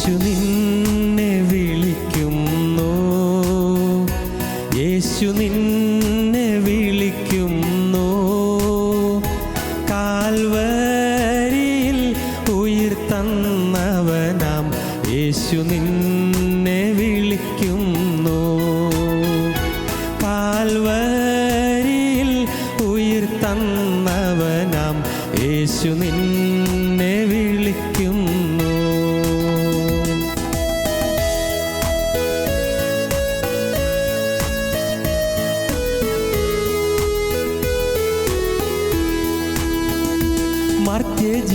യേശു നിന്നെ വിളിക്കുന്നു, യേശു നിന്നെ വിളിക്കുന്നു. കാൽവരിയിൽ ഉയിർത്തന്നവനാം യേശു നിന്നെ വിളിക്കുന്നു. കാൽവരിയിൽ ഉയിർത്തന്നവനാം യേശു നിന്നെ വിളിക്കുന്നു.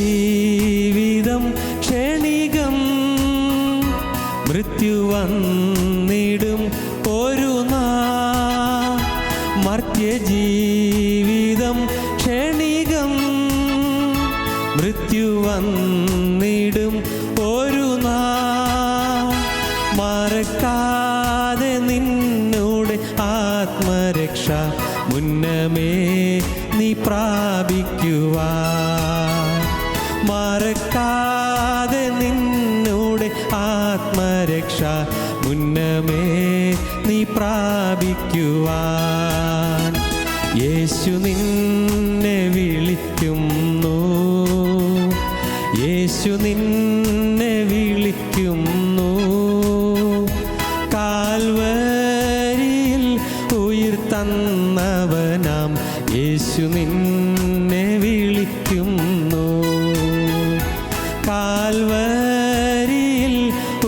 മർത്യജീവിതം ക്ഷണികം, മൃത്യു വന്നിടും ഒരു നാൾ. മർത്യജീവിതം ക്ഷണികം, മൃത്യു വന്നിടും ഒരു നാൾ. മറക്കാതെ നിന്നോട് ആത്മരക്ഷ മുന്നമേ നീ പ്രാപിക്കുവാൻ. മറക്കാതെ നിന്നോട് ആത്മരക്ഷ മുന്നമേ നീ പ്രാപിക്കുവാൻ. യേശു നിന്നെ വിളിക്കുന്നു, യേശു നിന്നെ വിളിക്കുന്നു. കാൽവരിയിൽ ഉയിർത്തന്നവനാം യേശു നിന്നെ വിളിക്കുന്നു. കാൽവരിയിൽ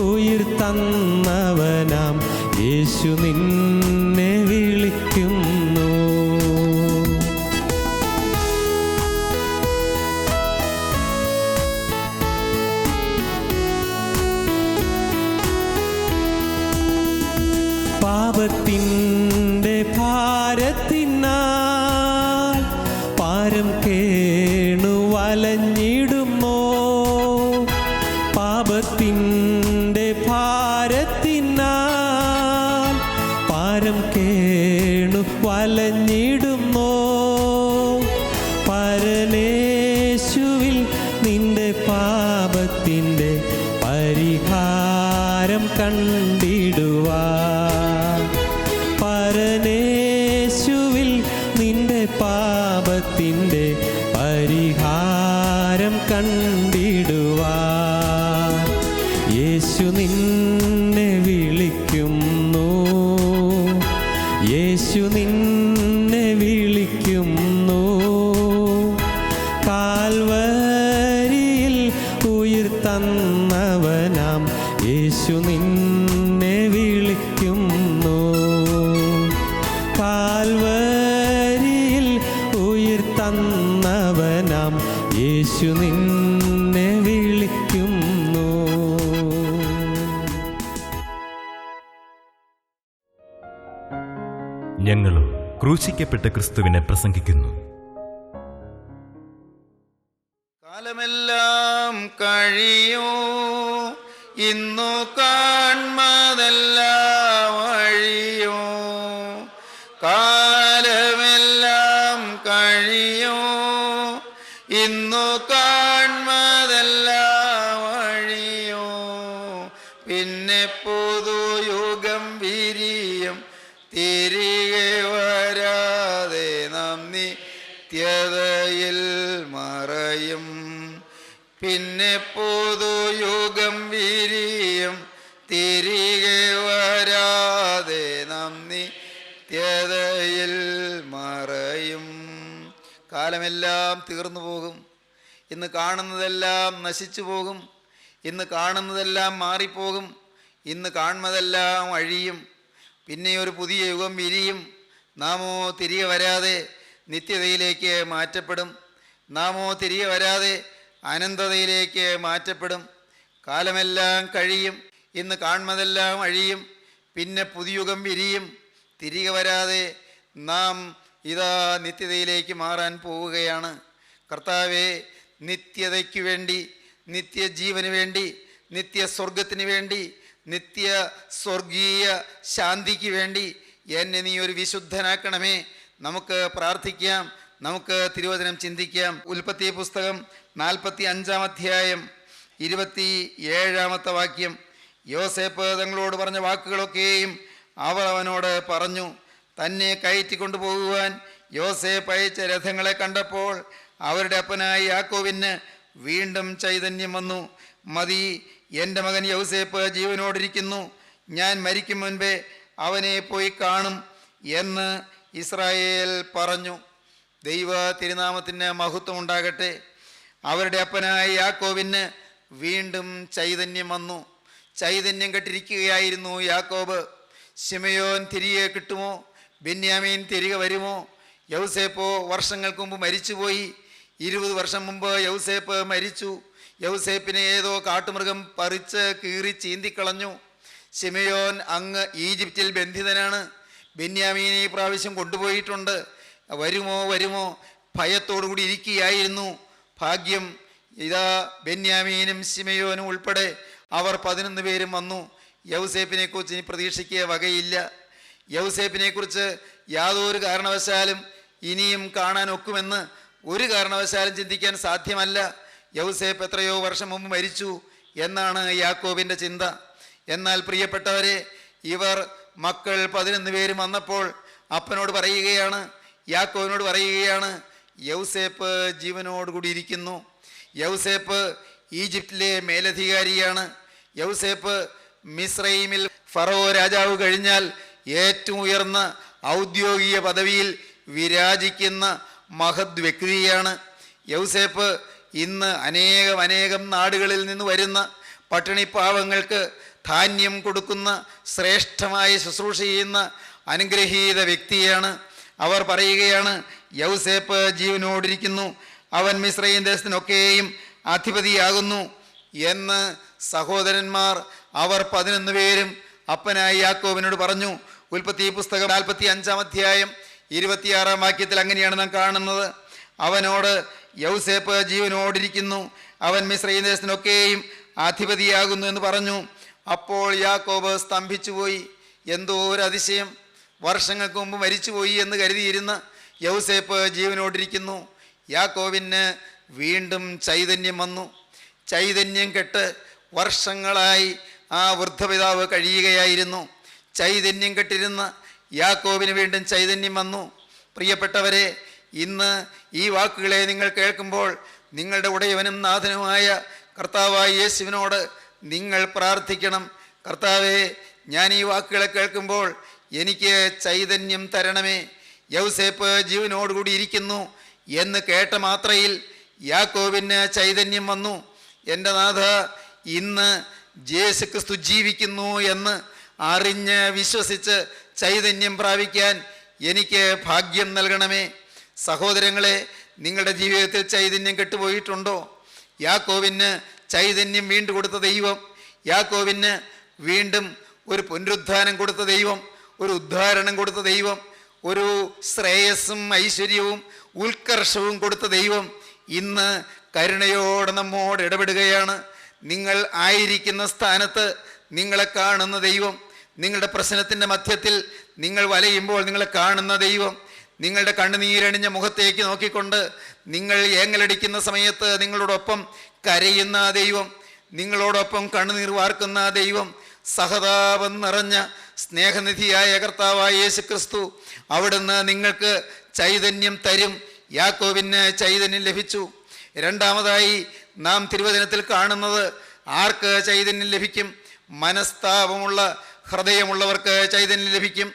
ഉയിർത്തന്നവനാം യേശു നിന്നെ വിളിക്കുന്നു. പാപത്തിൻ്റെ ഭാരത്തിനാൽ പാരം കേണു വലഞ്ഞിടുമോ. പാപത്തിൻ്റെ ഭാരത്തിനാൽ പാരം കേണു വലഞ്ഞിടുമോ. പരനേശുവിൽ നിന്റെ പാപത്തിൻ്റെ പരിഹാരം കണ്ടിടുവാൻ. പരനേശുവിൽ നിന്റെ പാപത്തിൻ്റെ പരിഹാരം കണ്ടിടുവാൻ. യേശു നിന്നെ വിളിക്കുന്നു, യേശു നിന്നെ വിളിക്കുന്നു. കാൽവരിയിൽ ഉയിർത്തന്നവനാം യേശു നിന്നെ വിളിക്കുന്നു. കാൽവരിയിൽ ഉയിർത്തന്നവനാം യേശു നിന്നെ വിളിക്കുന്നു. ഞങ്ങളോ ക്രൂശിക്കപ്പെട്ട ക്രിസ്തുവിനെ പ്രസംഗിക്കുന്നു. കാലമെല്ലാം കഴിയൂ, ഇന്നു കാൺമതെല്ലാം വഴിയോ. കാലമെല്ലാം കഴിയൂ, ഇന്നു കാൺമതെല്ലാം വഴിയോ. പിന്നെ പുതുയുഗം വിരിയും, തിരികെ വരാതെ നാം നിത്യതയിൽ മറയും. പിന്നെ പുതുയുഗം വിരിയും, തിരികെ വരാതെ നാം നിത്യതയിൽ മറയും. കാലമെല്ലാം തീർന്നു പോകും, ഇന്ന് കാണുന്നതെല്ലാം നശിച്ചു പോകും. ഇന്ന് കാണുന്നതെല്ലാം മാറിപ്പോകും, ഇന്ന് കാണുന്നതെല്ലാം അഴിയും. പിന്നെ ഒരു പുതിയ യുഗം വിരിയും. നാമോ തിരികെ വരാതെ നിത്യതയിലേക്ക് മാറ്റപ്പെടും. നാമോ തിരികെ വരാതെ അനന്തതയിലേക്ക് മാറ്റപ്പെടും. കാലമെല്ലാം കഴിയും, ഇന്ന് കാണുന്നതെല്ലാം അഴിയും. പിന്നെ പുതിയുഗം വിരിയും. തിരികെ വരാതെ നാം ഇതാ നിത്യതയിലേക്ക് മാറാൻ പോവുകയാണ്. കർത്താവേ, നിത്യതയ്ക്ക് വേണ്ടി, നിത്യജീവന് വേണ്ടി, നിത്യസ്വർഗത്തിന് വേണ്ടി, നിത്യ സ്വർഗീയ ശാന്തിക്ക് വേണ്ടി എന്നെ നീ ഒരു വിശുദ്ധനാക്കണമേ. നമുക്ക് പ്രാർത്ഥിക്കാം, നമുക്ക് തിരുവചനം ചിന്തിക്കാം. ഉൽപ്പത്തി പുസ്തകം 45-ാം അധ്യായം 27 വാക്യം. യോസേപ്പ് തങ്ങളോട് പറഞ്ഞ വാക്കുകളൊക്കെയും അവർ അവനോട് പറഞ്ഞു. തന്നെ കയറ്റിക്കൊണ്ടു പോകുവാൻ യോസേപ്പ് അയച്ച രഥങ്ങളെ കണ്ടപ്പോൾ അവരുടെ അപ്പനായ യാക്കോബിന് വീണ്ടും ചൈതന്യം വന്നു. മതി, എൻ്റെ മകൻ യോസേപ്പ് ജീവനോടിരിക്കുന്നു, ഞാൻ മരിക്കും മുൻപേ അവനെ പോയി കാണും എന്ന് ഇസ്രായേൽ പറഞ്ഞു. ദൈവ തിരുനാമത്തിന് മഹത്വം ഉണ്ടാകട്ടെ. അവരുടെ അപ്പനായ യാക്കോബിന് വീണ്ടും ചൈതന്യം വന്നു. ചൈതന്യം കെട്ടിരിക്കുകയായിരുന്നു യാക്കോബ്. ശിമയോൻ തിരികെ കിട്ടുമോ? ബെന്യാമീൻ തിരികെ വരുമോ? യൗസേപ്പോ വർഷങ്ങൾക്ക് മുമ്പ് മരിച്ചുപോയി. 20 വർഷം മുമ്പ് യൗസേപ്പ് മരിച്ചു. യൗസേപ്പിനെ ഏതോ കാട്ടുമൃഗം പറിച്ച് കീറി ചീന്തിക്കളഞ്ഞു. ശിമയോൻ അങ്ങ് ഈജിപ്തിൽ ബന്ധിതനാണ്. ബെന്യാമീൻ ഈ പ്രാവശ്യം കൊണ്ടുപോയിട്ടുണ്ട്. വരുമോ ഭയത്തോടുകൂടി ഇരിക്കുകയായിരുന്നു. ഭാഗ്യം, ഇതാ ബെന്യാമീനും ശിമയോനും ഉൾപ്പെടെ അവർ 11 പേരും വന്നു. യൗസേപ്പിനെ കുറിച്ച് ഇനി പ്രതീക്ഷിക്കുക വകയില്ല. യൗസേപ്പിനെ കുറിച്ച് യാതൊരു കാരണവശാലും ഇനിയും കാണാൻ ഒക്കുമെന്ന് ഒരു കാരണവശാലും ചിന്തിക്കാൻ സാധ്യമല്ല. യൗസേപ്പ് എത്രയോ വർഷം മുമ്പ് മരിച്ചു എന്നാണ് യാക്കോബിൻ്റെ ചിന്ത. എന്നാൽ പ്രിയപ്പെട്ടവരെ, ഇവർ മക്കൾ 11 പേരും വന്നപ്പോൾ അപ്പനോട് പറയുകയാണ്, യാക്കോബിനോട് പറയുകയാണ്, യൗസേപ്പ് ജീവനോടുകൂടി ഇരിക്കുന്നു. യൗസേപ്പ് ഈജിപ്തിലെ മേലധികാരിയാണ്. യൗസേപ്പ് മിസ്രൈമിൽ ഫറോ രാജാവ് കഴിഞ്ഞാൽ ഏറ്റവും ഉയർന്ന ഔദ്യോഗിക പദവിയിൽ വിരാജിക്കുന്ന മഹത് വ്യക്തിയാണ്. യൗസേപ്പ് ഇന്ന് അനേകം നാടുകളിൽ നിന്ന് വരുന്ന പട്ടിണിപ്പാവങ്ങൾക്ക് ധാന്യം കൊടുക്കുന്ന ശ്രേഷ്ഠമായ ശുശ്രൂഷ ചെയ്യുന്ന അനുഗ്രഹീത വ്യക്തിയാണ്. അവർ പറയുകയാണ്, യൗസേപ്പ് ജീവനോടിരിക്കുന്നു, അവൻ മിസ്രയീം ദേശത്തിനൊക്കെയും അധിപതിയാകുന്നു എന്ന് സഹോദരന്മാർ അവർ 11 പേരും അപ്പനായ യാക്കോബിനോട് പറഞ്ഞു. ഉൽപ്പത്തി പുസ്തകം 45 അധ്യായം 26 വാക്യത്തിൽ അങ്ങനെയാണ് നാം കാണുന്നത്. അവനോട് യൗസേപ്പ് ജീവനോടിരിക്കുന്നു, അവൻ മിസ്രയീം ദേശത്തിനൊക്കെയും അധിപതിയാകുന്നു എന്ന് പറഞ്ഞു. അപ്പോൾ യാക്കോബ് സ്തംഭിച്ചുപോയി. എന്തോ ഒരു അതിശയം! വർഷങ്ങൾക്ക് മുമ്പ് മരിച്ചുപോയി എന്ന് കരുതിയിരുന്ന യൗസേപ്പ് ജീവനോടിരിക്കുന്നു. യാക്കോബിന് വീണ്ടും ചൈതന്യം വന്നു. ചൈതന്യം കെട്ട് വർഷങ്ങളായി ആ വൃദ്ധപിതാവ് കഴിയുകയായിരുന്നു. ചൈതന്യം കെട്ടിരുന്ന യാക്കോബിന് വീണ്ടും ചൈതന്യം വന്നു. പ്രിയപ്പെട്ടവരെ, ഇന്ന് ഈ വാക്കുകളെ നിങ്ങൾ കേൾക്കുമ്പോൾ നിങ്ങളുടെ ഉടയവനും നാഥനുമായ കർത്താവായ യേശുവിനോട് നിങ്ങൾ പ്രാർത്ഥിക്കണം. കർത്താവേ, ഞാൻ ഈ വാക്കുകളെ കേൾക്കുമ്പോൾ എനിക്ക് ചൈതന്യം തരണമേ. യൗസേപ്പ് ജീവനോടുകൂടി ഇരിക്കുന്നു എന്ന് കേട്ട മാത്രയിൽ യാക്കോബിന് ചൈതന്യം വന്നു. എൻ്റെ നാഥ, ഇന്ന് യേശുക്രിസ്തു ജീവിക്കുന്നു എന്ന് അറിഞ്ഞ് വിശ്വസിച്ച് ചൈതന്യം പ്രാപിക്കാൻ എനിക്ക് ഭാഗ്യം നൽകണമേ. സഹോദരങ്ങളെ, നിങ്ങളുടെ ജീവിതത്തിൽ ചൈതന്യം കെട്ടുപോയിട്ടുണ്ടോ? യാക്കോബിന് ചൈതന്യം വീണ്ടും കൊടുത്ത ദൈവം, യാക്കോബിന് വീണ്ടും ഒരു പുനരുദ്ധാനം കൊടുത്ത ദൈവം, ഒരു ഉദ്ധാരണം കൊടുത്ത ദൈവം, ഒരു ശ്രേയസ്സും ഐശ്വര്യവും ഉത്കർഷവും കൊടുത്ത ദൈവം ഇന്ന് കരുണയോടെ നമ്മോട് ഇടപെടുകയാണ്. നിങ്ങൾ ആയിരിക്കുന്ന സ്ഥാനത്ത് നിങ്ങളെ കാണുന്ന ദൈവം, നിങ്ങളുടെ പ്രശ്നത്തിൻ്റെ മധ്യത്തിൽ നിങ്ങൾ വലയുമ്പോൾ നിങ്ങളെ കാണുന്ന ദൈവം, നിങ്ങളുടെ കണ്ണുനീരണിഞ്ഞ മുഖത്തേക്ക് നോക്കിക്കൊണ്ട് നിങ്ങൾ ഏങ്ങലടിക്കുന്ന സമയത്ത് നിങ്ങളോടൊപ്പം കരയുന്ന ദൈവം, നിങ്ങളോടൊപ്പം കണ്ണുനീർ വാർക്കുന്ന ദൈവം, സഹതാപം നിറഞ്ഞ സ്നേഹനിധിയായ കർത്താവായ യേശുക്രിസ്തു, അവിടുന്ന് നിങ്ങൾക്ക് ചൈതന്യം തരും. യാക്കോബിന് ചൈതന്യം ലഭിച്ചു. രണ്ടാമതായി നാം തിരുവചനത്തിൽ കാണുന്നത് ആർക്ക് ചൈതന്യം ലഭിക്കും? മനസ്താപമുള്ള ഹൃദയമുള്ളവർക്ക് ചൈതന്യം ലഭിക്കും.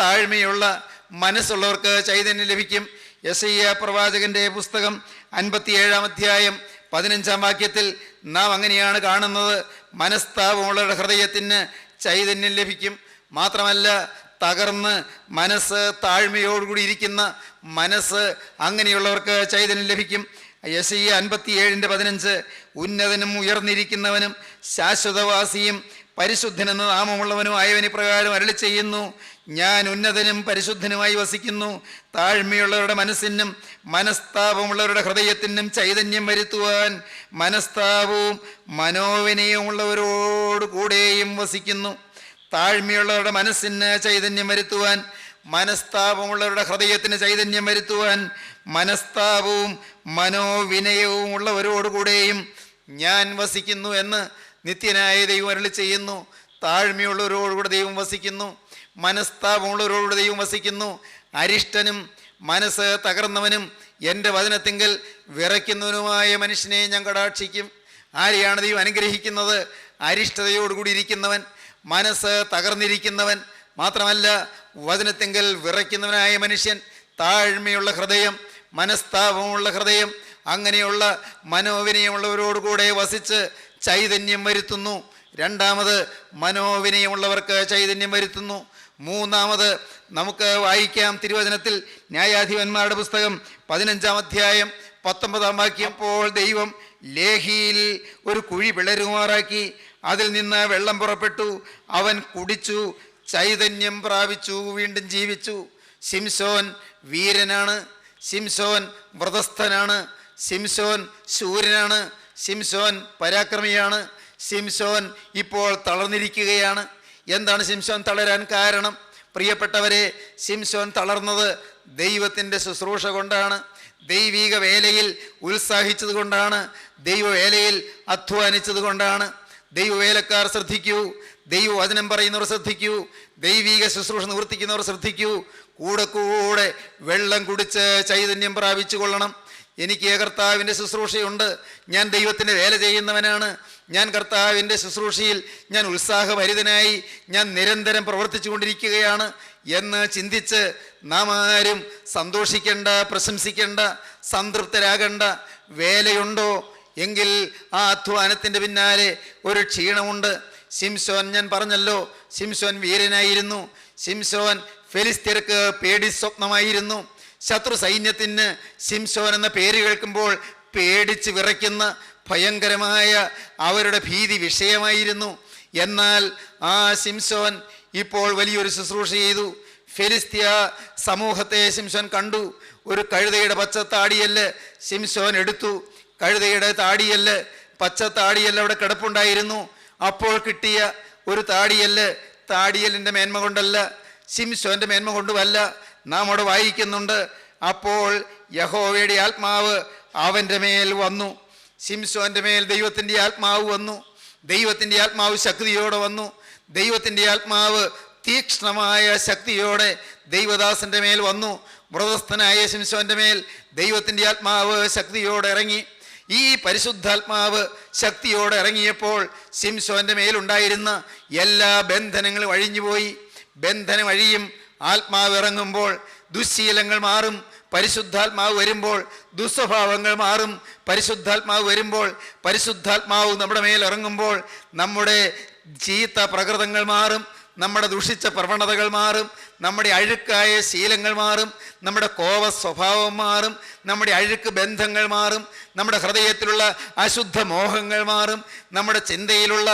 താഴ്മയുള്ള മനസ്സുള്ളവർക്ക് ചൈതന്യം ലഭിക്കും. യെശയ്യാ പ്രവാചകന്റെ പുസ്തകം 57 അധ്യായം 15 വാക്യത്തിൽ നാം അങ്ങനെയാണ് കാണുന്നത്. മനസ്താപമുള്ളവരുടെ ഹൃദയത്തിന് ചൈതന്യം ലഭിക്കും. മാത്രമല്ല, തകർന്ന് മനസ്സ് താഴ്മയോടുകൂടി ഇരിക്കുന്ന മനസ്സ് അങ്ങനെയുള്ളവർക്ക് ചൈതന്യം ലഭിക്കും. യെശയ്യാ 57:15 ഉന്നതനും ഉയർന്നിരിക്കുന്നവനും ശാശ്വതവാസിയും പരിശുദ്ധനെന്ന് നാമമുള്ളവനും ആയവന് പ്രകാരം അരുളി ചെയ്യുന്നു, ഞാൻ ഉന്നതനും പരിശുദ്ധനുമായി വസിക്കുന്നു. താഴ്മയുള്ളവരുടെ മനസ്സിനും മനസ്താപമുള്ളവരുടെ ഹൃദയത്തിനും ചൈതന്യം വരുത്തുവാൻ മനസ്താപവും മനോവിനയമുള്ളവരോട് കൂടെയും വസിക്കുന്നു. താഴ്മയുള്ളവരുടെ മനസ്സിന് ചൈതന്യം വരുത്തുവാൻ, മനസ്താപമുള്ളവരുടെ ഹൃദയത്തിന് ചൈതന്യം വരുത്തുവാൻ, മനസ്താപവും മനോവിനയവും ഉള്ളവരോടുകൂടെയും ഞാൻ വസിക്കുന്നു എന്ന് നിത്യനായ ദൈവം അരുളി ചെയ്യുന്നു. താഴ്മയുള്ളവരോടുകൂടെ ദൈവം വസിക്കുന്നു, മനസ്താപമുള്ളവരോടുകൂടെ ദൈവം വസിക്കുന്നു. അരിഷ്ടനും മനസ്സ് തകർന്നവനും എൻ്റെ വചനത്തിങ്കൽ വിറയ്ക്കുന്നവനുമായ മനുഷ്യനെ ഞാൻ കടാക്ഷിക്കും. ആരെയാണ് ദൈവം അനുഗ്രഹിക്കുന്നത്? അരിഷ്ടതയോടുകൂടി ഇരിക്കുന്നവൻ, മനസ്സ് തകർന്നിരിക്കുന്നവൻ, മാത്രമല്ല വചനത്തിങ്കൽ വിറയ്ക്കുന്നവനായ മനുഷ്യൻ, താഴ്മയുള്ള ഹൃദയം, മനസ്താപമുള്ള ഹൃദയം, അങ്ങനെയുള്ള മനോവിനയമുള്ളവരോടുകൂടെ വസിച്ച് ചൈതന്യം വരുത്തുന്നു. രണ്ടാമത് മനോവിനയമുള്ളവർക്ക് ചൈതന്യം വരുത്തുന്നു. മൂന്നാമത് നമുക്ക് വായിക്കാം തിരുവചനത്തിൽ ന്യായാധിപന്മാരുടെ പുസ്തകം 15-ാം അധ്യായം 19-ാം വാക്യം. അപ്പോൾ ദൈവം ലേഹിയിൽ ഒരു കുഴി പിളരുമാറാക്കി, അതിൽ നിന്ന് വെള്ളം പുറപ്പെട്ടു, അവൻ കുടിച്ചു, ചൈതന്യം പ്രാപിച്ചു, വീണ്ടും ജീവിച്ചു. ശിംശോൻ വീരനാണ്, ശിംശോൻ വ്രതസ്ഥനാണ്, ശിംശോൻ ശൂരനാണ്, ശിംശോൻ പരാക്രമിയാണ്. ശിംശോൻ ഇപ്പോൾ തളർന്നിരിക്കുകയാണ്. എന്താണ് ശിംശോൻ തളരാൻ കാരണം? പ്രിയപ്പെട്ടവരെ, ശിംശോൻ തളർന്നത് ദൈവത്തിൻ്റെ ശുശ്രൂഷ കൊണ്ടാണ്, ദൈവിക വേലയിൽ ഉത്സാഹിച്ചത് കൊണ്ടാണ്, ദൈവവേലയിൽ അധ്വാനിച്ചത് കൊണ്ടാണ്. ദൈവവേലക്കാർ ശ്രദ്ധിക്കൂ, ദൈവവചനം പറയുന്നവർ ശ്രദ്ധിക്കൂ, ദൈവിക ശുശ്രൂഷ നിവർത്തിക്കുന്നവർ ശ്രദ്ധിക്കൂ. കൂടെ കൂടെ വെള്ളം കുടിച്ച് ചൈതന്യം പ്രാപിച്ചു കൊള്ളണം. എനിക്ക് കർത്താവിൻ്റെ ശുശ്രൂഷയുണ്ട്, ഞാൻ ദൈവത്തിൻ്റെ വേല ചെയ്യുന്നവനാണ്, ഞാൻ കർത്താവിൻ്റെ ശുശ്രൂഷയിൽ ഞാൻ ഉത്സാഹഭരിതനായി ഞാൻ നിരന്തരം പ്രവർത്തിച്ചു കൊണ്ടിരിക്കുകയാണ് എന്ന് ചിന്തിച്ച് നാം ആരും സന്തോഷിക്കേണ്ട, പ്രശംസിക്കേണ്ട, സംതൃപ്തരാകേണ്ട. വേലയുണ്ടോ എങ്കിൽ ആ അധ്വാനത്തിൻ്റെ പിന്നാലെ ഒരു ക്ഷീണമുണ്ട്. ശിംശോൻ, ഞാൻ പറഞ്ഞല്ലോ, ശിംശോൻ വീരനായിരുന്നു. ശിംശോൻ ഫെലിസ്ത്യർക്ക് പേടി സ്വപ്നമായിരുന്നു. ശത്രു സൈന്യത്തിന് ശിംശോൻ എന്ന പേര് കേൾക്കുമ്പോൾ പേടിച്ച് വിറയ്ക്കുന്ന ഭയങ്കരമായ അവരുടെ ഭീതി വിഷയമായിരുന്നു. എന്നാൽ ആ ശിംശോൻ ഇപ്പോൾ വലിയൊരു ശുശ്രൂഷ ചെയ്തു. ഫെലിസ്ത്യ സമൂഹത്തെ ശിംശോൻ കണ്ടു. ഒരു കഴുതയുടെ പച്ചത്താടിയല്ല് ശിംശോൻ എടുത്തു. കഴുതയുടെ താടിയല്ല്, പച്ചത്താടിയല്ല് അവിടെ കിടപ്പുണ്ടായിരുന്നു. അപ്പോൾ കിട്ടിയ ഒരു താടിയല്ലിൻ്റെ മേന്മ കൊണ്ടല്ല, ശിംശോൻ്റെ മേന്മ കൊണ്ടുമല്ല. നാം അവിടെ വായിക്കുന്നുണ്ട്, അപ്പോൾ യഹോവയുടെ ആത്മാവ് അവൻ്റെ മേൽ വന്നു. ശിംശോൻ്റെ മേൽ ദൈവത്തിൻ്റെ ആത്മാവ് വന്നു. ദൈവത്തിൻ്റെ ആത്മാവ് ശക്തിയോടെ വന്നു. ദൈവത്തിൻ്റെ ആത്മാവ് തീക്ഷ്ണമായ ശക്തിയോടെ ദൈവദാസൻ്റെ മേൽ വന്നു. വ്രതസ്ഥനായ ശിംശോൻ്റെ മേൽ ദൈവത്തിൻ്റെ ആത്മാവ് ശക്തിയോടെ ഇറങ്ങി. ഈ പരിശുദ്ധാത്മാവ് ശക്തിയോടെ ഇറങ്ങിയപ്പോൾ ശിംശോൻ്റെ മേലുണ്ടായിരുന്ന എല്ലാ ബന്ധനങ്ങളും അഴിഞ്ഞുപോയി. ബന്ധനം അഴിയും. ആത്മാവ് ഇറങ്ങുമ്പോൾ ദുശ്ശീലങ്ങൾ മാറും. പരിശുദ്ധാത്മാവ് വരുമ്പോൾ ദുസ്വഭാവങ്ങൾ മാറും. പരിശുദ്ധാത്മാവ് വരുമ്പോൾ, പരിശുദ്ധാത്മാവ് നമ്മുടെ മേൽ ഇറങ്ങുമ്പോൾ നമ്മുടെ ചീത്ത പ്രകൃതങ്ങൾ മാറും, നമ്മുടെ ദുഷിച്ച പ്രവണതകൾ മാറും, നമ്മുടെ അഴുക്കായ ശീലങ്ങൾ മാറും, നമ്മുടെ കോപ സ്വഭാവം മാറും, നമ്മുടെ അഴുക്ക് ബന്ധങ്ങൾ മാറും, നമ്മുടെ ഹൃദയത്തിലുള്ള അശുദ്ധ മോഹങ്ങൾ മാറും, നമ്മുടെ ചിന്തയിലുള്ള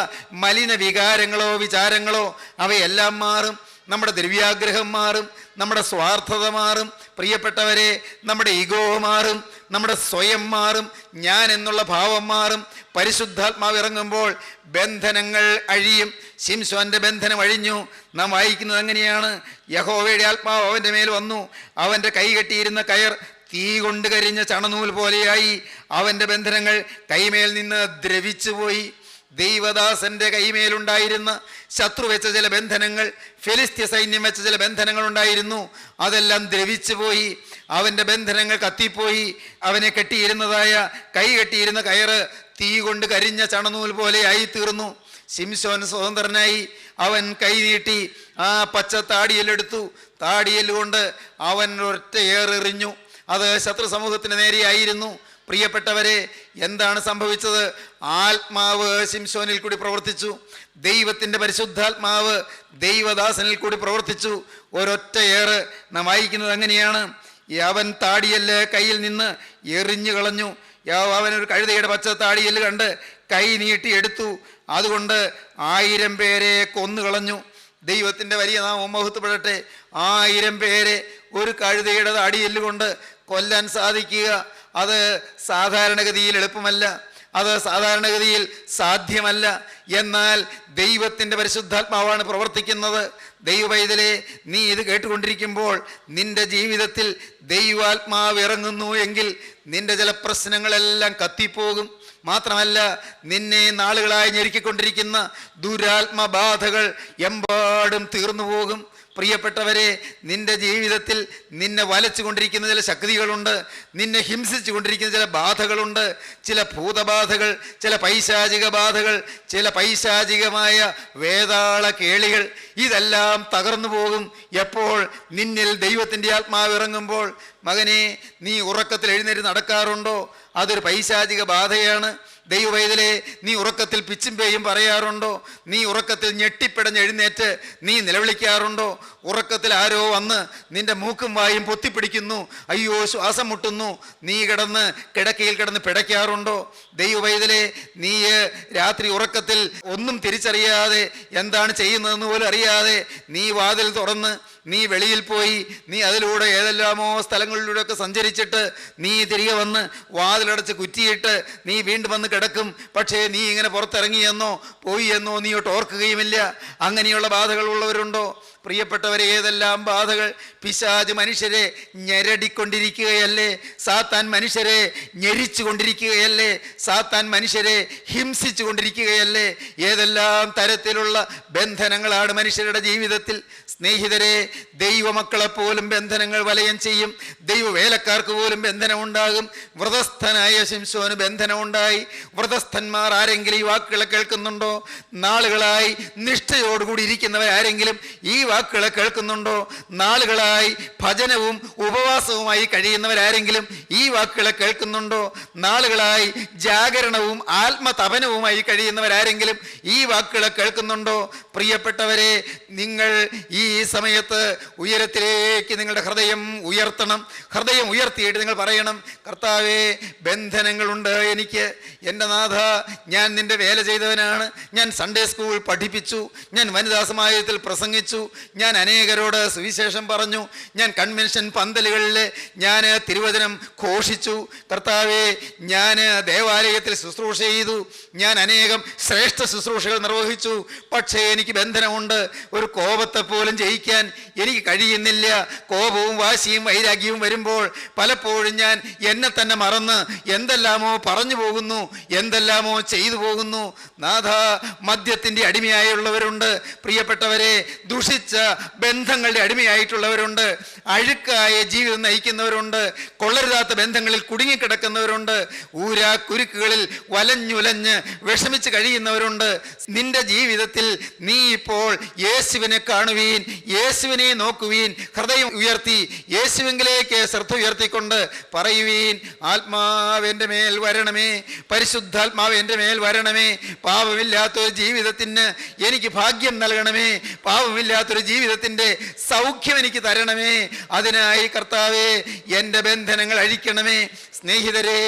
മലിന വികാരങ്ങളോ വിചാരങ്ങളോ അവയെല്ലാം മാറും, നമ്മുടെ ദ്രവ്യാഗ്രഹം മാറും, നമ്മുടെ സ്വാർത്ഥത മാറും. പ്രിയപ്പെട്ടവരെ, നമ്മുടെ ഈഗോ മാറും, നമ്മുടെ സ്വയം മാറും, ഞാൻ എന്നുള്ള ഭാവം മാറും. പരിശുദ്ധാത്മാവ് ഇറങ്ങുമ്പോൾ ബന്ധനങ്ങൾ അഴിയും. ശിംശോന്റെ ബന്ധനം അഴിഞ്ഞു. നാം വായിക്കുന്നത് അങ്ങനെയാണ്, യഹോവയുടെ ആത്മാവ് അവൻ്റെ മേൽ വന്നു. അവൻ്റെ കൈ കെട്ടിയിരുന്ന കയർ തീ കൊണ്ട് കരിഞ്ഞ ചണനൂൽ പോലെയായി. അവൻ്റെ ബന്ധനങ്ങൾ കൈമേൽ നിന്ന് ദ്രവിച്ചുപോയി. ദൈവദാസന്റെ കൈമേലുണ്ടായിരുന്ന ശത്രു വെച്ച ചില ബന്ധനങ്ങൾ, ഫെലിസ്ത്യ സൈന്യം വെച്ച ചില ബന്ധനങ്ങൾ ഉണ്ടായിരുന്നു. അതെല്ലാം ദ്രവിച്ചു പോയി. അവൻ്റെ ബന്ധനങ്ങൾ കത്തിപ്പോയി. അവനെ കെട്ടിയിരുന്നതായ കൈ കെട്ടിയിരുന്ന കയറ് തീ കൊണ്ട് കരിഞ്ഞ ചണനൂൽ പോലെ ആയി തീർന്നു. ശിംശോൻ സ്വതന്ത്രനായി. അവൻ കൈ നീട്ടി ആ പച്ച താടിയെല്ലെടുത്തു. താടിയെല്ലുകൊണ്ട് അവൻ ഒറ്റ ഏറെറിഞ്ഞു. അത് ശത്രു സമൂഹത്തിന് നേരെയായിരുന്നു. പ്രിയപ്പെട്ടവരെ, എന്താണ് സംഭവിച്ചത്? ആത്മാവ് ശിംശോനിൽ കൂടി പ്രവർത്തിച്ചു. ദൈവത്തിൻ്റെ പരിശുദ്ധാത്മാവ് ദൈവദാസനിൽ കൂടി പ്രവർത്തിച്ചു. ഒരൊറ്റ ഏറ്. നാം വായിക്കുന്നത് അങ്ങനെയാണ്, അവൻ താടിയല്ല് കയ്യിൽ നിന്ന് എറിഞ്ഞു കളഞ്ഞു. അവനൊരു കഴുതയുടെ പച്ച താടിയല്ല് കണ്ട് കൈ നീട്ടി എടുത്തു. അതുകൊണ്ട് 1000 പേരെ കൊന്നുകളഞ്ഞു. ദൈവത്തിൻ്റെ വലിയ നാമം മഹത്വപ്പെടട്ടെ. 1000 പേരെ ഒരു കഴുതയുടെ താടിയല്ല് കൊണ്ട് കൊല്ലാൻ സാധിക്കുക, അത് സാധാരണഗതിയിൽ എളുപ്പമല്ല, അത് സാധാരണഗതിയിൽ സാധ്യമല്ല. എന്നാൽ ദൈവത്തിൻ്റെ പരിശുദ്ധാത്മാവാണ് പ്രവർത്തിക്കുന്നത്. ദൈവപൈതലേ, നീ ഇത് കേട്ടുകൊണ്ടിരിക്കുമ്പോൾ നിന്റെ ജീവിതത്തിൽ ദൈവാത്മാവ് ഇറങ്ങുന്നു എങ്കിൽ നിന്റെ ചില പ്രശ്നങ്ങളെല്ലാം കത്തിപ്പോകും. മാത്രമല്ല, നിന്നെ നാളുകളായി ഞെരുക്കിക്കൊണ്ടിരിക്കുന്ന ദുരാത്മബാധകൾ എമ്പാടും തീർന്നു പോകും. പ്രിയപ്പെട്ടവരെ, നിന്റെ ജീവിതത്തിൽ നിന്നെ വലച്ചുകൊണ്ടിരിക്കുന്ന ചില ശക്തികളുണ്ട്, നിന്നെ ഹിംസിച്ചു കൊണ്ടിരിക്കുന്ന ചില ബാധകളുണ്ട്, ചില ഭൂതബാധകൾ, ചില പൈശാചിക ബാധകൾ, ചില പൈശാചികമായ വേതാള കേളികൾ. ഇതെല്ലാം തകർന്നു പോകും എപ്പോൾ? നിന്നിൽ ദൈവത്തിൻ്റെ ആത്മാവ് ഇറങ്ങുമ്പോൾ. മകനെ, നീ ഉറക്കത്തിൽ എഴുന്നേറ്റ് നടക്കാറുണ്ടോ? അതൊരു പൈശാചിക ബാധയാണ്. ദൈവവൈതലേ, നീ ഉറക്കത്തിൽ പിച്ചും പേയും പറയാറുണ്ടോ? നീ ഉറക്കത്തിൽ ഞെട്ടിപ്പിടഞ്ഞ് എഴുന്നേറ്റ് നീ നിലവിളിക്കാറുണ്ടോ? ഉറക്കത്തിൽ ആരോ വന്ന് നിന്റെ മൂക്കും വായും പൊത്തിപ്പിടിക്കുന്നു, അയ്യോ ശ്വാസം മുട്ടുന്നു, നീ കിടക്കയിൽ കിടന്ന് പിടയ്ക്കാറുണ്ടോ? ദൈവവൈതലേ, നീ രാത്രി ഉറക്കത്തിൽ ഒന്നും തിരിച്ചറിയാതെ എന്താണ് ചെയ്യുന്നതെന്ന് പോലും അറിയാതെ നീ വാതിൽ തുറന്ന് നീ വെളിയിൽ പോയി നീ അതിലൂടെ ഏതെല്ലാമോ സ്ഥലങ്ങളിലൂടെയൊക്കെ സഞ്ചരിച്ചിട്ട് നീ തിരികെ വന്ന് വാതിലടച്ച് കുറ്റിയിട്ട് നീ വീണ്ടും വന്ന് കിടക്കും. പക്ഷേ നീ ഇങ്ങനെ പുറത്തിറങ്ങിയെന്നോ പോയി എന്നോ നീ ഒട്ട് ഓർക്കുകയുമില്ല. അങ്ങനെയുള്ള ബാധകൾ ഉള്ളവരുണ്ടോ? പ്രിയപ്പെട്ടവരെ, ഏതെല്ലാം ബാധകൾ! പിശാച് മനുഷ്യരെ ഞെരടിക്കൊണ്ടിരിക്കുകയല്ലേ? സാത്താൻ മനുഷ്യരെ ഞെരിച്ചു കൊണ്ടിരിക്കുകയല്ലേ? സാത്താൻ മനുഷ്യരെ ഹിംസിച്ചു കൊണ്ടിരിക്കുകയല്ലേ? ഏതെല്ലാം തരത്തിലുള്ള ബന്ധനങ്ങളാണ് മനുഷ്യരുടെ ജീവിതത്തിൽ. സ്നേഹിതരെ, ദൈവമക്കളെപ്പോലും ബന്ധനങ്ങൾ വലയം ചെയ്യും. ദൈവവേലക്കാർക്ക് പോലും ബന്ധനമുണ്ടാകും. വ്രതസ്ഥനായ ശിംശോന് ബന്ധനമുണ്ടായി. വ്രതസ്ഥന്മാർ ആരെങ്കിലും ഈ വാക്കുകളെ കേൾക്കുന്നുണ്ടോ? നാളുകളായി നിഷ്ഠയോടുകൂടി ഇരിക്കുന്നവരാരെങ്കിലും ഈ വാക്കുകളെ കേൾക്കുന്നുണ്ടോ? നാളുകളായി ഭജനവും ഉപവാസവുമായി കഴിയുന്നവരാരെങ്കിലും ഈ വാക്കുകളെ കേൾക്കുന്നുണ്ടോ? നാളുകളായി ജാഗരണവും ആത്മതപനവുമായി കഴിയുന്നവരാരെങ്കിലും ഈ വാക്കുകളെ കേൾക്കുന്നുണ്ടോ? പ്രിയപ്പെട്ടവരെ, നിങ്ങൾ ഈ സമയത്ത് ഉയരത്തിലേക്ക് നിങ്ങളുടെ ഹൃദയം ഉയർത്തണം. ഹൃദയം ഉയർത്തിയിട്ട് നിങ്ങൾ പറയണം, കർത്താവേ, ബന്ധനങ്ങളുണ്ട് എനിക്ക്. എൻ്റെ നാഥ, ഞാൻ നിൻ്റെ വേല ചെയ്തവനാണ്. ഞാൻ സൺഡേ സ്കൂൾ പഠിപ്പിച്ചു, ഞാൻ വനിതാ സമാജത്തിൽ പ്രസംഗിച്ചു, ഞാൻ അനേകരോട് സുവിശേഷം പറഞ്ഞു, ഞാൻ കൺവെൻഷൻ പന്തലുകളിൽ ഞാൻ തിരുവചനം ഘോഷിച്ചു. കർത്താവേ, ഞാൻ ദേവാലയത്തിൽ ശുശ്രൂഷ ചെയ്തു, ഞാൻ അനേകം ശ്രേഷ്ഠ ശുശ്രൂഷകൾ നിർവഹിച്ചു. പക്ഷേ എനിക്ക് ബന്ധനമുണ്ട്. ഒരു കോപത്തെ പോലും ജയിക്കാൻ എനിക്ക് കഴിയുന്നില്ല. കോപവും വാശിയും വൈരാഗ്യവും വരുമ്പോൾ പലപ്പോഴും ഞാൻ എന്നെ തന്നെ മറന്ന് എന്തെല്ലാമോ പറഞ്ഞു പോകുന്നു, എന്തെല്ലാമോ ചെയ്തു പോകുന്നു. നാഥ, മദ്യത്തിൻ്റെ അടിമയായുള്ളവരുണ്ട്. പ്രിയപ്പെട്ടവരെ, ദുഷിച്ച ബന്ധങ്ങളുടെ അടിമയായിട്ടുള്ളവരുണ്ട്. അഴുക്കായ ജീവിതം നയിക്കുന്നവരുണ്ട്. കൊള്ളരുതാത്ത ബന്ധങ്ങളിൽ കുടുങ്ങിക്കിടക്കുന്നവരുണ്ട്. കുരുക്കുകളിൽ വലഞ്ഞുലഞ്ഞ് വിഷമിച്ച് കഴിയുന്നവരുണ്ട്. നിന്റെ ജീവിതത്തിൽ നീ ഇപ്പോൾ യേശുവിനെ കാണുവീൻ, യേശുവിനെ നോക്കുവീൻ. ഹൃദയം ഉയർത്തി യേശുവിലേക്ക് ശ്രദ്ധ ഉയർത്തിക്കൊണ്ട് പറയുവീൻ, ആത്മാവ് എൻ്റെ മേൽ വരണമേ, പരിശുദ്ധാത്മാവ് എൻ്റെ മേൽ വരണമേ. പാപമില്ലാത്തൊരു ജീവിതത്തിന് എനിക്ക് ഭാഗ്യം നൽകണമേ. പാപമില്ലാത്തൊരു ജീവിതത്തിൻ്റെ സൗഖ്യം എനിക്ക് തരണമേ. അതിനായി കർത്താവേ, എൻ്റെ ബന്ധനങ്ങൾ അഴിക്കണമേ. സ്നേഹിതരെ,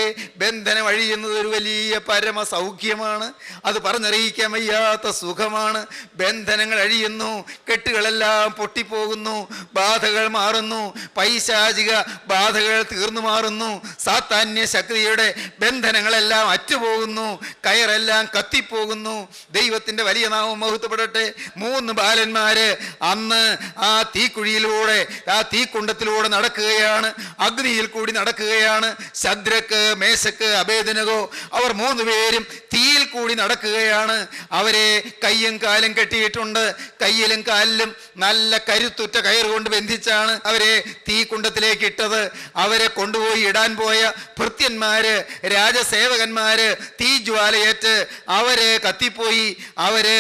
ബന്ധനം അഴിയുന്നത് ഒരു വലിയ പരമ സൗഖ്യമാണ്. അത് പറഞ്ഞറിയിക്കാൻ വയ്യാത്ത സുഖമാണ്. ബന്ധനങ്ങൾ അഴിയുന്നു, കെട്ടുകളെല്ലാം പൊട്ടിപ്പോകുന്നു, ബാധകൾ മാറുന്നു, പൈശാചിക ബാധകൾ തീർന്നു മാറുന്നു, സാത്താന്യ ശക്തിയുടെ ബന്ധനങ്ങളെല്ലാം അറ്റുപോകുന്നു, കയറെല്ലാം കത്തിപ്പോകുന്നു. ദൈവത്തിൻ്റെ വലിയ നാമം മഹത്വപ്പെടട്ടെ. 3 ബാലന്മാര് അന്ന് ആ തീക്കുഴിയിലൂടെ, ആ തീക്കുണ്ടത്തിലൂടെ നടക്കുകയാണ്, അഗ്നിയിൽ കൂടി നടക്കുകയാണ്. ശദ്രക്ക്, മേശക്ക്, അബേദ്നെഗോ, അവർ 3 പേരും തീയിൽ കൂടി നടക്കുകയാണ്. അവരെ കയ്യും കാലും കെട്ടിയിട്ടുണ്ട്. കയ്യിലും കാലിലും നല്ല കരുത്തുറ്റ കയർ കൊണ്ട് ബന്ധിച്ചാണ് അവരെ തീക്കുണ്ടത്തിലേക്ക് ഇട്ടത്. അവരെ കൊണ്ടുപോയി ഇടാൻ പോയ ഭൃത്യന്മാര്, രാജസേവകന്മാര് തീജ്വാലയേറ്റ് അവര് കത്തിപ്പോയി, അവര്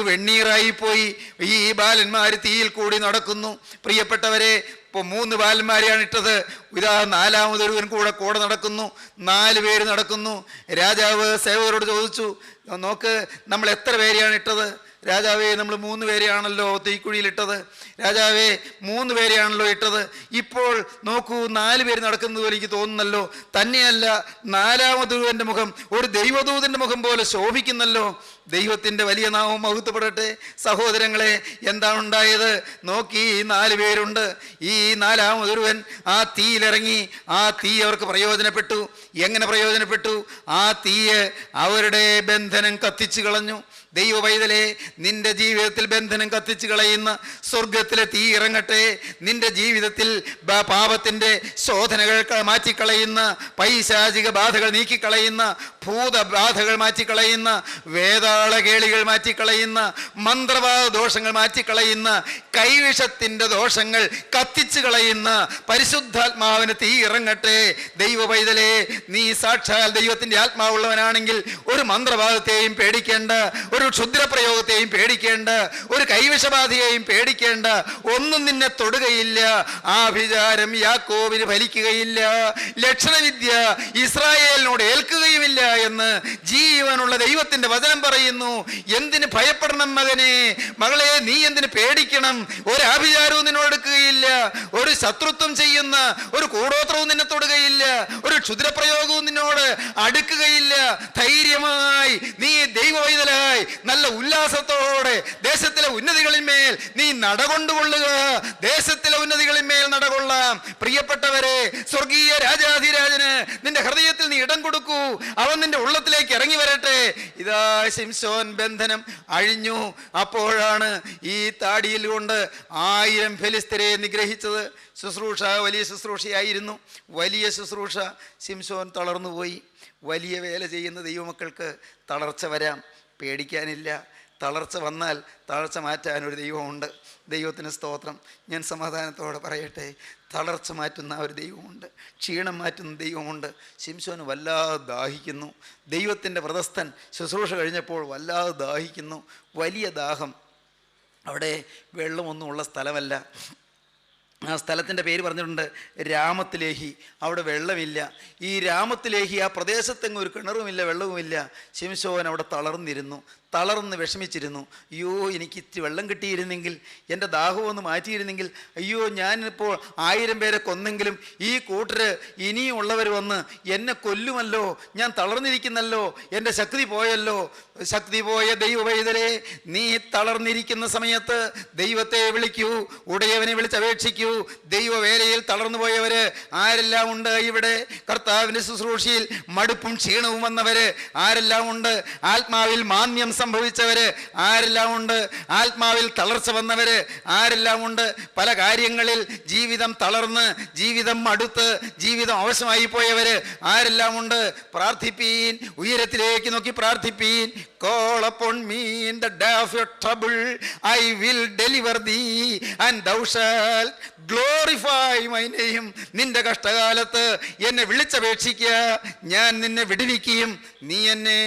വെണ്ണീറായി പോയി. ഈ ബാലന്മാര് തീയിൽ കൂടി നടക്കുന്നു. പ്രിയപ്പെട്ടവരെ, ഇപ്പോൾ 3 ബാലന്മാരെയാണ് ഇട്ടത്. ഇതാ 4മതൊരുവൻ കൂടെ നടക്കുന്നു. 4 പേര് നടക്കുന്നു. രാജാവ് സേവകരോട് ചോദിച്ചു, നോക്ക്, നമ്മൾ എത്ര പേരെയാണ് ഇട്ടത്? രാജാവേ, നമ്മൾ 3 പേരെയാണല്ലോ തീക്കുഴിയിലിട്ടത്. രാജാവേ, 3 പേരെയാണല്ലോ ഇട്ടത്. ഇപ്പോൾ നോക്കൂ, 4 പേര് നടക്കുന്നത് പോലെ എനിക്ക് തോന്നുന്നല്ലോ. തന്നെയല്ല, 4മതൊരുവൻ്റെ മുഖം ഒരു ദൈവദൂതൻ്റെ മുഖം പോലെ ശോഭിക്കുന്നല്ലോ. ദൈവത്തിൻ്റെ വലിയ നാമം മഹത്വപ്പെടട്ടെ. സഹോദരങ്ങളെ, എന്താണ് ഉണ്ടായത്? നോക്കി, 4 പേരുണ്ട്. ഈ 4മതൊരുവൻ ആ തീയിലിറങ്ങി. ആ തീ അവർക്ക് പ്രയോജനപ്പെട്ടു. എങ്ങനെ പ്രയോജനപ്പെട്ടു? ആ തീയ് അവരുടെ ബന്ധനം കത്തിച്ചു കളഞ്ഞു. ദൈവ പൈതലേ, നിന്റെ ജീവിതത്തിൽ ബന്ധനം കത്തിച്ചു കളയുന്ന സ്വർഗത്തിലെ തീ ഇറങ്ങട്ടെ. നിന്റെ ജീവിതത്തിൽ പാപത്തിൻ്റെ ശോധനകൾ മാറ്റിക്കളയുന്ന, പൈശാചിക ബാധകൾ നീക്കിക്കളയുന്ന, ഭൂതബാധകൾ മാറ്റിക്കളയുന്ന, വേതാള കേളികൾ മാറ്റിക്കളയുന്ന, മന്ത്രവാദ ദോഷങ്ങൾ മാറ്റിക്കളയുന്ന, കൈവിഷത്തിൻ്റെ ദോഷങ്ങൾ കത്തിച്ചു കളയുന്ന പരിശുദ്ധാത്മാവിന് തീ ഇറങ്ങട്ടെ. ദൈവ പൈതലേ, നീ സാക്ഷാൽ ദൈവത്തിൻ്റെ ആത്മാവുള്ളവനാണെങ്കിൽ ഒരു മന്ത്രവാദത്തെയും പേടിക്കേണ്ട, ഒരു ക്ഷുദ്രപ്രയോഗത്തെയും പേടിക്കേണ്ട, ഒരു കൈവിഷബാധയെയും പേടിക്കേണ്ട. ഒന്നും നിന്നെ തൊടുകയില്ല. ആഭിചാരം യാക്കോബിന് ഫലിക്കുകയില്ല, ലക്ഷണവിദ്യ ഇസ്രായേലിനോട് ഏൽക്കുകയുമില്ല എന്ന് ജീവനുള്ള ദൈവത്തിന്റെ വചനം പറയുന്നു. എന്തിന് ഭയപ്പെടണം മകനെ, മകളെ, നീ എന്തിന് പേടിക്കണം? ഒരു ആഭിചാരവും നിന്നോട് എടുക്കുകയില്ല, ഒരു ശത്രുത്വം ചെയ്യുന്ന ഒരു കൂടോത്രവും നിന്നെ തൊടുകയില്ല, ഒരു ക്ഷുദ്രപ്രയോഗവും നിന്നോട് അടുക്കുകയില്ല. ധൈര്യമായി നീ ദൈവവൈതലായി നല്ല ഉല്ലാസത്തോടെ ദേശത്തിലെ ഉന്നതികളിന്മേൽ നീ നടകൊണ്ടുകൊള്ളുക. ദേശത്തിലെ ഉന്നതികളിന്മേൽ നടകൊള്ളാം. പ്രിയപ്പെട്ടവരെ, സ്വർഗീയ രാജാധിരാജന് നിന്റെ ഹൃദയത്തിൽ നീ ഇടം കൊടുക്കൂ. അവൻ നിന്റെ ഉള്ളത്തിലേക്ക് ഇറങ്ങി വരട്ടെ. ഇതാ ശിംശോൻ ബന്ധനം അഴിഞ്ഞു. അപ്പോഴാണ് ഈ താടിയിൽ കൊണ്ട് 1000 ഫെലിസ്തരെ നിഗ്രഹിച്ചത്. ശുശ്രൂഷ വലിയ ശുശ്രൂഷയായിരുന്നു, വലിയ ശുശ്രൂഷ. ശിംശോൻ തളർന്നുപോയി. വലിയ വേല ചെയ്യുന്ന ദൈവമക്കൾക്ക് തളർച്ച വരാം, പേടിക്കാനില്ല. തളർച്ച വന്നാൽ തളർച്ച മാറ്റാനൊരു ദൈവമുണ്ട്. ദൈവത്തിന് സ്തോത്രം. ഞാൻ സമാധാനത്തോടെ പറയട്ടെ, തളർച്ച മാറ്റുന്ന ഒരു ദൈവമുണ്ട്, ക്ഷീണം മാറ്റുന്ന ദൈവമുണ്ട്. ശിംശോന് വല്ലാതെ ദാഹിക്കുന്നു. ദൈവത്തിൻ്റെ വ്രതസ്ഥൻ ശുശ്രൂഷ കഴിഞ്ഞപ്പോൾ വല്ലാതെ ദാഹിക്കുന്നു, വലിയ ദാഹം. അവിടെ വെള്ളമൊന്നുമുള്ള സ്ഥലമല്ല. ആ സ്ഥലത്തിൻ്റെ പേര് പറഞ്ഞിട്ടുണ്ട് രാമത്തിലേഹി. അവിടെ വെള്ളമില്ല. ഈ രാമത്തിലേഹി ആ പ്രദേശത്തെങ്ങും ഒരു കിണറുമില്ല, വെള്ളവുമില്ല. ശിംശോൻ അവിടെ തളർന്നിരുന്നു, തളർന്ന് വിഷമിച്ചിരുന്നു. അയ്യോ, എനിക്ക് ഇത്തിരി വെള്ളം കിട്ടിയിരുന്നെങ്കിൽ, എൻ്റെ ദാഹം ഒന്ന് മാറ്റിയിരുന്നെങ്കിൽ. അയ്യോ, ഞാനിപ്പോൾ 1000 പേരെ കൊന്നെങ്കിലും ഈ കൂട്ടര് ഇനിയും ഉള്ളവർ വന്ന് എന്നെ കൊല്ലുമല്ലോ, ഞാൻ തളർന്നിരിക്കുന്നല്ലോ, എൻ്റെ ശക്തി പോയല്ലോ. ശക്തി പോയ ദൈവവൈതലേ, നീ തളർന്നിരിക്കുന്ന സമയത്ത് ദൈവത്തെ വിളിക്കൂ, ഉടയവനെ വിളിച്ചപേക്ഷിക്കൂ. ദൈവവേലയിൽ തളർന്നു പോയവര് ആരെല്ലാം ഉണ്ട് ഇവിടെ? കർത്താവിൻ്റെ ശുശ്രൂഷയിൽ മടുപ്പും ക്ഷീണവും വന്നവര് ആരെല്ലാം ഉണ്ട്? ആത്മാവിൽ മാന്യം സംഭവിച്ചവര് ആരെല്ലാം ഉണ്ട്? ആത്മാവിൽ തളർച്ച വന്നവര് ആരെല്ലാം ഉണ്ട്? പല കാര്യങ്ങളിൽ ജീവിതം തളർന്ന്, ജീവിതം മടുത്ത്, ജീവിതം അവശമായി പോയവര് ആരെല്ലാം ഉണ്ട്? പ്രാർത്ഥിപ്പീൻ, ഉയരത്തിലേക്ക് നോക്കി പ്രാർത്ഥിപ്പീൻ. Call upon me in the day of your trouble, I will deliver thee and thou shalt glorify my name. നിന്റെ കഷ്ടകാലത്ത് എന്നെ വിളിച്ചപേക്ഷിക്കുക, ഞാൻ നിന്നെ വിടുവിക്കുകയും നീ എന്നെ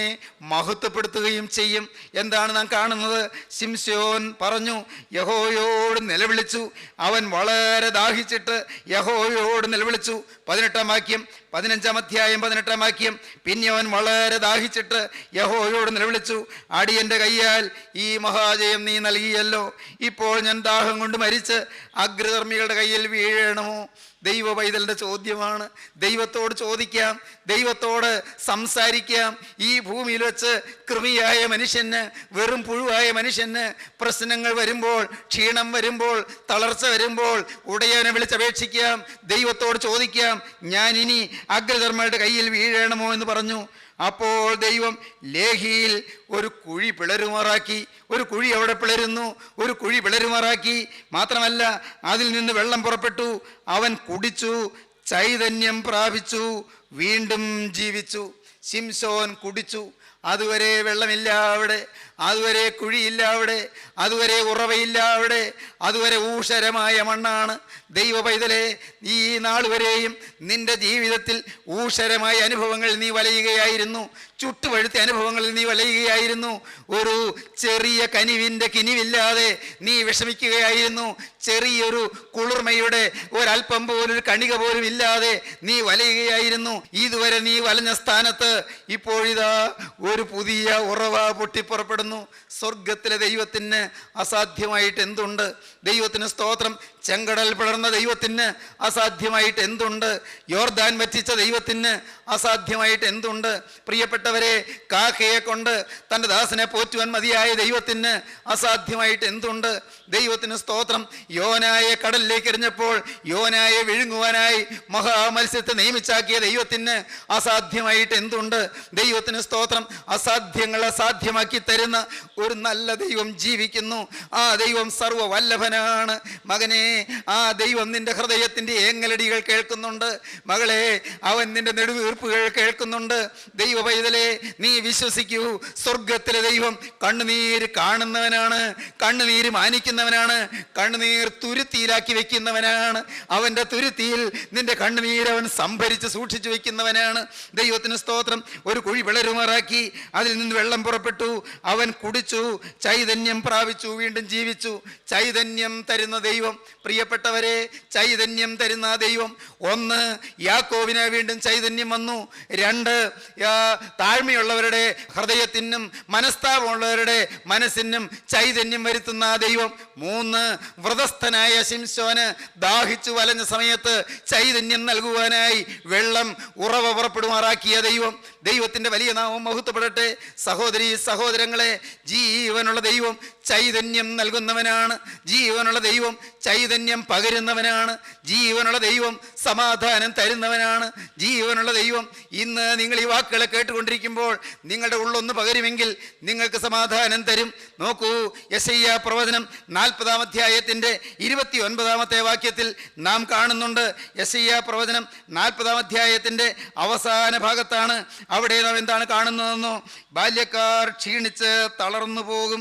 മഹത്വപ്പെടുത്തുകയും ചെയ്യും. എന്താണ് നാം കാണുന്നത്? ശിംശോൻ പറഞ്ഞു, യഹോവയോട് നിലവിളിച്ചു. അവൻ വളരെ ദാഹിച്ചിട്ട് യഹോവയോട് നിലവിളിച്ചു. 18-ാം വാക്യം, 15-ാം അധ്യായം 18-ാം വാക്യം. പിന്നെ അവൻ വളരെ ദാഹിച്ചിട്ട് യഹോവയോട് നിലവിളിച്ചു, അടിയൻ്റെ കയ്യാൽ ഈ മഹാജയം നീ നൽകിയല്ലോ. ഇപ്പോൾ ഞാൻ ദാഹം കൊണ്ട് മരിച്ച് അഗ്രധർമ്മികളുടെ കയ്യിൽ വീഴണമോ? ദൈവ പൈതലിൻ്റെ ചോദ്യമാണ്. ദൈവത്തോട് ചോദിക്കാം, ദൈവത്തോട് സംസാരിക്കാം. ഈ ഭൂമിയിൽ വെച്ച് കൃമിയായ മനുഷ്യന്, വെറും പുഴുവായ മനുഷ്യന് പ്രശ്നങ്ങൾ വരുമ്പോൾ, ക്ഷീണം വരുമ്പോൾ, തളർച്ച വരുമ്പോൾ ഉടയവനെ വിളിച്ചപേക്ഷിക്കാം, ദൈവത്തോട് ചോദിക്കാം, ഞാൻ ഇനി അഗ്രധർമ്മയുടെ കയ്യിൽ വീഴണമോ എന്ന് പറഞ്ഞു. അപ്പോൾ ദൈവം ലേഹിയിൽ ഒരു കുഴി പിളരുമാറാക്കി. ഒരു കുഴി അവിടെ പിളരുന്നു, ഒരു കുഴി പിളരുമാറാക്കി. മാത്രമല്ല, അതിൽ നിന്ന് വെള്ളം പുറപ്പെട്ടു. അവൻ കുടിച്ചു, ചൈതന്യം പ്രാപിച്ചു, വീണ്ടും ജീവിച്ചു. ശിംശോൻ കുടിച്ചു. അതുവരെ വെള്ളമില്ല അവിടെ, അതുവരെ കുഴിയില്ല അവിടെ, അതുവരെ ഉറവയില്ല അവിടെ, അതുവരെ ഊഷരമായ മണ്ണാണ്. ദൈവ പൈതലേ, ഈ നാൾ വരെയും നിന്റെ ജീവിതത്തിൽ ഊഷരമായ അനുഭവങ്ങൾ നീ വലയുകയായിരുന്നു, ചുട്ടുപഴുത്ത അനുഭവങ്ങളിൽ നീ വലയുകയായിരുന്നു. ഒരു ചെറിയ കനിവിൻ്റെ കിനിവില്ലാതെ നീ വിഷമിക്കുകയായിരുന്നു. ചെറിയൊരു കുളിർമയുടെ ഒരല്പം പോലൊരു കണിക പോലും ഇല്ലാതെ നീ വലയുകയായിരുന്നു. ഇതുവരെ നീ വലഞ്ഞ സ്ഥാനത്ത് ഇപ്പോഴിതാ ഒരു പുതിയ ഉറവ പൊട്ടിപ്പുറപ്പെടുന്നു. സ്വർഗത്തിലെ ദൈവത്തിന് അസാധ്യമായിട്ട് എന്തുണ്ട്? ദൈവത്തിന് സ്തോത്രം. ചെങ്കടൽ പിളർന്ന ദൈവത്തിന് അസാധ്യമായിട്ട് എന്തുണ്ട്? യോർദാൻ വറ്റിച്ച ദൈവത്തിന് അസാധ്യമായിട്ട് എന്തുണ്ട്? പ്രിയപ്പെട്ടവരെ, കാക്കയെ കൊണ്ട് തൻ്റെ ദാസനെ പോറ്റുവാൻ മതിയായ ദൈവത്തിന് അസാധ്യമായിട്ട് എന്തുണ്ട്? ദൈവത്തിന് സ്തോത്രം. യോനായെ കടലിലേക്ക് എറിഞ്ഞപ്പോൾ യോനായെ വിഴുങ്ങുവാനായി മഹാമത്സ്യത്തെ നിയമിച്ചാക്കിയ ദൈവത്തിന് അസാധ്യമായിട്ട് എന്തുണ്ട്? ദൈവത്തിന് സ്തോത്രം. അസാധ്യങ്ങളെ സാധ്യമാക്കി തരുന്ന ഒരു നല്ല ദൈവം ജീവിക്കുന്നു. ആ ദൈവം സർവ്വവല്ലഭനാണ്. മകനെ, ആ ദൈവം നിന്റെ ഹൃദയത്തിൻ്റെ ഏങ്ങലടികൾ കേൾക്കുന്നുണ്ട്. മകളെ, അവൻ നിന്റെ നെടുവീർപ്പുകൾ കേൾക്കുന്നുണ്ട്. ദൈവ പൈതലേ, നീ വിശ്വസിക്കൂ. സ്വർഗത്തിലെ ദൈവം കണ്ണുനീര് കാണുന്നവനാണ്, കണ്ണുനീര് മാനിക്കുന്നവനാണ്, കണ്ണുനീർ തുരുത്തിയിലാക്കി വെക്കുന്നവനാണ്. അവൻ്റെ തുരുത്തിയിൽ നിന്റെ കണ്ണുനീര് അവൻ സംഭരിച്ച് സൂക്ഷിച്ചു വെക്കുന്നവനാണ്. ദൈവത്തിന് സ്തോത്രം. ഒരു കുഴി വിളരുമാറാക്കി അതിൽ നിന്ന് വെള്ളം പുറപ്പെട്ടു. അവൻ കുടിച്ചു, ചൈതന്യം പ്രാപിച്ചു, വീണ്ടും ജീവിച്ചു. ചൈതന്യം തരുന്ന ദൈവം, പ്രിയപ്പെട്ടവരെ, ചൈതന്യം തരുന്ന ദൈവം. ഒന്ന്, യാക്കോബിന് വീണ്ടും ചൈതന്യം വന്നു. രണ്ട്, താഴ്മയുള്ളവരുടെ ഹൃദയത്തിനും മനസ്താപമുള്ളവരുടെ മനസ്സിനും ചൈതന്യം വരുത്തുന്ന ദൈവം. മൂന്ന്, വ്രതസ്ഥനായ ശിംശോന് ദാഹിച്ചു വലഞ്ഞ സമയത്ത് ചൈതന്യം നൽകുവാനായി വെള്ളം ഉറവ പുറപ്പെടുമാറാക്കിയ ദൈവം. ദൈവത്തിൻ്റെ വലിയ നാമം മഹത്വപ്പെടട്ടെ. സഹോദരീ സഹോദരങ്ങളെ, ജീവനുള്ള ദൈവം ചൈതന്യം നൽകുന്നവനാണ്. ജീവനുള്ള ദൈവം ചൈതന്യം പകരുന്നവനാണ്. ജീവനുള്ള ദൈവം സമാധാനം തരുന്നവനാണ്. ജീവനുള്ള ദൈവം ഇന്ന് നിങ്ങൾ ഈ വാക്കുകളെ കേട്ടുകൊണ്ടിരിക്കുമ്പോൾ നിങ്ങളുടെ ഉള്ളൊന്ന് പകരുമെങ്കിൽ നിങ്ങൾക്ക് സമാധാനം തരും. നോക്കൂ, യെശയ്യാ പ്രവചനം 40-ാം അധ്യായത്തിൻ്റെ 29-ാമത്തെ വാക്യത്തിൽ നാം കാണുന്നുണ്ട്. യെശയ്യാ പ്രവചനം 40-ാം അധ്യായത്തിൻ്റെ അവസാന ഭാഗത്താണ്. അവിടെ നാം എന്താണ് കാണുന്നതെന്നോ? ബാല്യക്കാർ ക്ഷീണിച്ച് തളർന്നു പോകും.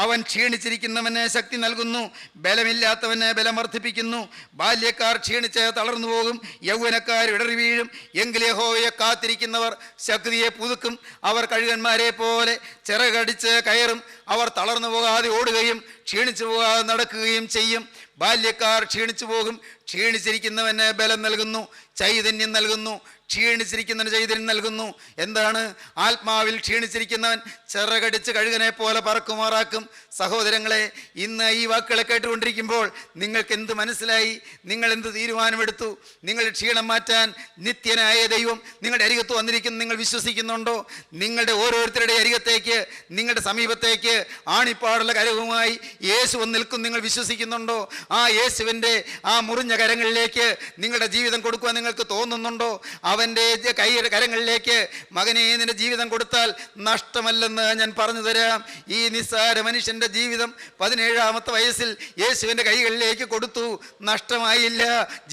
അവൻ ക്ഷീണിച്ചിരിക്കുന്നവന് ശക്തി നൽകുന്നു, ബലമില്ലാത്തവന് ബലം വർദ്ധിപ്പിക്കുന്നു. ബാല്യക്കാർ ക്ഷീണിച്ച് തളർന്നു പോകും, യൗവനക്കാർ ഇടറി വീഴും. എങ്കിലും യഹോവയെ കാത്തിരിക്കുന്നവർ ശക്തിയെ പുതുക്കും. അവർ കഴുകന്മാരെ പോലെ ചിറകടിച്ച് കയറും. അവർ തളർന്നു പോകാതെ ഓടുകയും ക്ഷീണിച്ചു പോകാതെ നടക്കുകയും ചെയ്യും. ബാല്യക്കാർ ക്ഷീണിച്ചു പോകും. ക്ഷീണിച്ചിരിക്കുന്നവന് ബലം നൽകുന്നു, ചൈതന്യം നൽകുന്നു. ക്ഷീണിച്ചിരിക്കുന്നവന് ചൈതന്യം നൽകുന്നു. എന്താണ്? ആത്മാവിൽ ക്ഷീണിച്ചിരിക്കുന്നവൻ ചിറകടിച്ച് കഴുകനെ പോലെ പറക്കുമാറാക്കും. സഹോദരങ്ങളെ, ഇന്ന് ഈ വാക്കുകളെ കേട്ടുകൊണ്ടിരിക്കുമ്പോൾ നിങ്ങൾക്ക് എന്ത് മനസ്സിലായി? നിങ്ങൾ എന്ത് തീരുമാനമെടുത്തു? നിങ്ങളുടെ ക്ഷീണം മാറ്റാൻ നിത്യനായ ദൈവം നിങ്ങളുടെ അരികത്ത് വന്നിരിക്കുന്നു. നിങ്ങൾ വിശ്വസിക്കുന്നുണ്ടോ? നിങ്ങളുടെ ഓരോരുത്തരുടെ അരികത്തേക്ക്, നിങ്ങളുടെ സമീപത്തേക്ക് ആണിപ്പാടുള്ള കരവുമായി യേശു വന്ന് നിൽക്കും. നിങ്ങൾ വിശ്വസിക്കുന്നുണ്ടോ? ആ യേശുവിൻ്റെ ആ മുറിഞ്ഞ കരങ്ങളിലേക്ക് നിങ്ങളുടെ ജീവിതം കൊടുക്കുവാൻ നിങ്ങൾക്ക് തോന്നുന്നുണ്ടോ? അവൻ്റെ കരങ്ങളിലേക്ക് മകനെ നിന്റെ ജീവിതം കൊടുത്താൽ നഷ്ടമല്ലെന്ന് ഞാൻ പറഞ്ഞു തരാം. ഈ നിസ്സാര മനുഷ്യൻ്റെ ജീവിതം 17-ാമത്തെ വയസ്സിൽ യേശുവിൻ്റെ കൈകളിലേക്ക് കൊടുത്തു. നഷ്ടമായില്ല,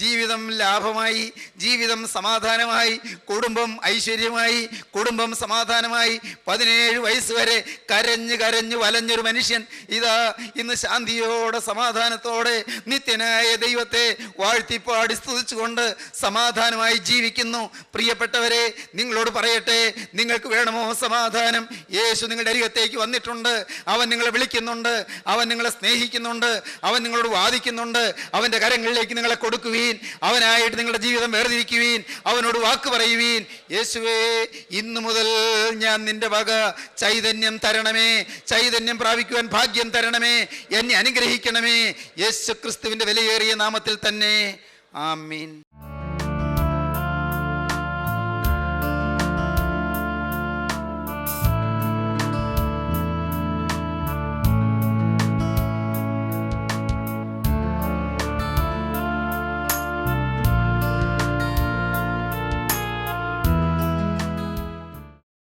ജീവിതം ലാഭമായി, ജീവിതം സമാധാനമായി, കുടുംബം ഐശ്വര്യമായി, കുടുംബം സമാധാനമായി. 17 വയസ്സ് വരെ കരഞ്ഞ് കരഞ്ഞ് വലഞ്ഞൊരു മനുഷ്യൻ ഇതാ ഇന്ന് ശാന്തിയോടെ സമാധാനത്തോടെ നിത്യനായ ദൈവത്തെ വാഴ്ത്തിപ്പാടി സ്തുതിച്ചുകൊണ്ട് സമാധാനമായി ജീവിക്കുന്നു. പ്രിയപ്പെട്ടവരെ, നിങ്ങളോട് പറയട്ടെ, നിങ്ങൾക്ക് വേണമോ സമാധാനം? യേശു നിങ്ങളുടെ അരികത്തേക്ക് വന്നിട്ടുണ്ട്. അവൻ നിങ്ങളെ വിളിക്കുന്നുണ്ട്, അവൻ നിങ്ങളെ സ്നേഹിക്കുന്നുണ്ട്, അവൻ നിങ്ങളോട് വാദിക്കുന്നുണ്ട്. അവൻ്റെ കരങ്ങളിലേക്ക് നിങ്ങളെ കൊടുക്കുവീൻ, അവനായിട്ട് നിങ്ങളുടെ ജീവിതം വേർതിരിക്കുവീൻ, അവനോട് വാക്ക് പറയുവീൻ. യേശുവേ, ഇന്നു മുതൽ ഞാൻ നിന്റെ വക ചൈതന്യം തരണമേ, ചൈതന്യം പ്രാപിക്കുവാൻ ഭാഗ്യം തരണമേ, എന്നെ അനുഗ്രഹിക്കണമേ. യേശു ക്രിസ്തുവിൻ്റെ വിലയേറിയ നാമത്തിൽ തന്നെ. ആമീൻ.